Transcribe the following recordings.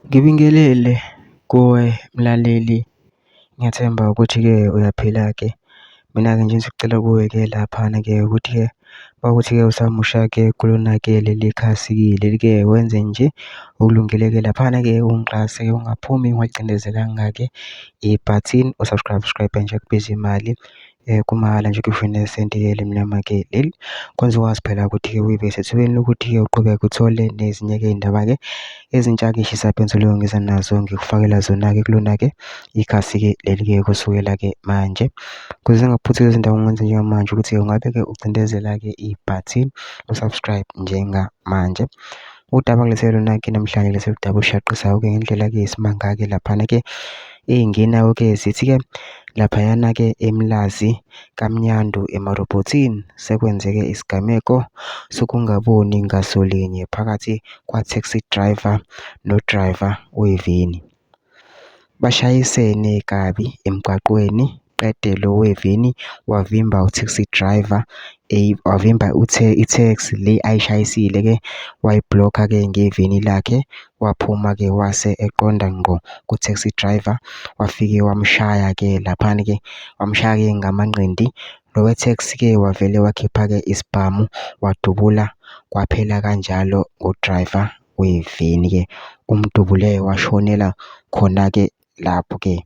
Ngibingelele kuwe mlaleli, ngiyathemba ukuthi-ke uyaphila-ke. Mina-ke nje engizocela kuwe-ke laphana-ke ukuthi-ke mawukuthi-ke usamusha-ke kulona-ke leli khasi-ke leli-ke wenze nje okulungile-ke laphana-ke ungixhase-ke ungaphumi ungacindezelanga-ke ibhathini u-subscribe nje kubiza imali kumahhala nje ukhiphe nesenti-ke elimnyama-ke leli kwenza ukwazi phela ukuthi-ke uyibe sethubeni lokuthi-ke uqhubeke uthole nezinye-ke iy'ndaba-ke ezintsha-ke shisa phendulo ngiza nazo ngikufakela zona-ke kulona-ke ikhasi-ke leli-ke kusukela-ke manje. Ukuze zingakuphuthuki izindaba ongenza njengamanje ukuthi-ke ungabe-ke ucindezela-ke ibhathini u-subscribe njengamanje. Udaba ngilethele lona-ke namhlanje ngilethele udaba olushaqisayo-ke ngendlela-ke yesimanga-ke laphana-ke ey'ngenayo-ke zithi-ke laphayana-ke eMlazi kaMnyandu emarobhothini sekwenzeke isigameko sokungaboni ngasolinye phakathi kwa-taxi driver no-driver weveni. Bashayisene kabi emgwaqweni, qede lo weveni wavimba u-taxi driver wavimba i-taxi le ayishayisile-ke wayi-block-a-ke ngeveni lakhe, waphuma-ke wase eqonda ngqo ku-taxi driver wafike wamshaya-ke laphana-ke wamshaya-ke ngamanqindi. Lo we-taxi-ke wavele wakhipha-ke isibhamu wadubula, kwaphela kanjalo u-driver weveni-ke umdubule washonela khona-ke lapho-ke.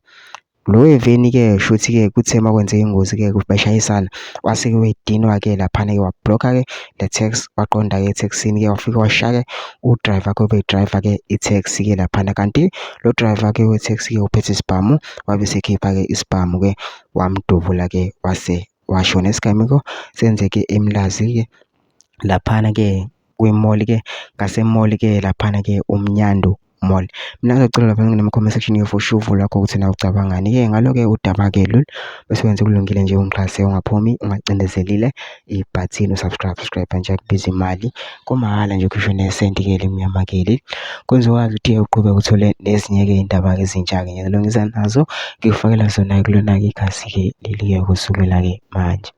Lo weveni-ke shuthi-ke kuthe makwenzeka ingozi-ke beshayisana wase-ke wedinwa-ke laphana-ke wabhlokha-ke le taxi waqonda-ke ethekisini-ke wafike washaya-ke u-driver-ke obeyi-driver-ke i-taxi-ke laphana, kanti lo driver-ke we-taxi-ke uphethe isibhamu wabe esekhipha-ke isibhamu-ke wamdubula-ke wase washona. Isigameko senzeke eMlazi-ke laphana-ke kwi-mall-ke ngase-mall-ke laphana-ke uMnyandu Mall. Mina ngizocela lapha ngine-comment section for usho uvo lwakho ukuthi nawe ucabangani-ke ngalo-ke udaba-ke lolu bese wenza kulungile nje ungixhase ungaphumi ungacindezelile ibhathini u-subscribe nje kubiza imali kumahhala nje ukhishwe nesenti-ke elimnyama-ke leli kwenza ukwazi ukuthi uqhubeke uthole nezinye-ke iy'ndaba ezintsha-ke njalo ngiza nazo ngikufakela zona kulona-ke ikhasi-ke leli-ke kusukela-ke manje.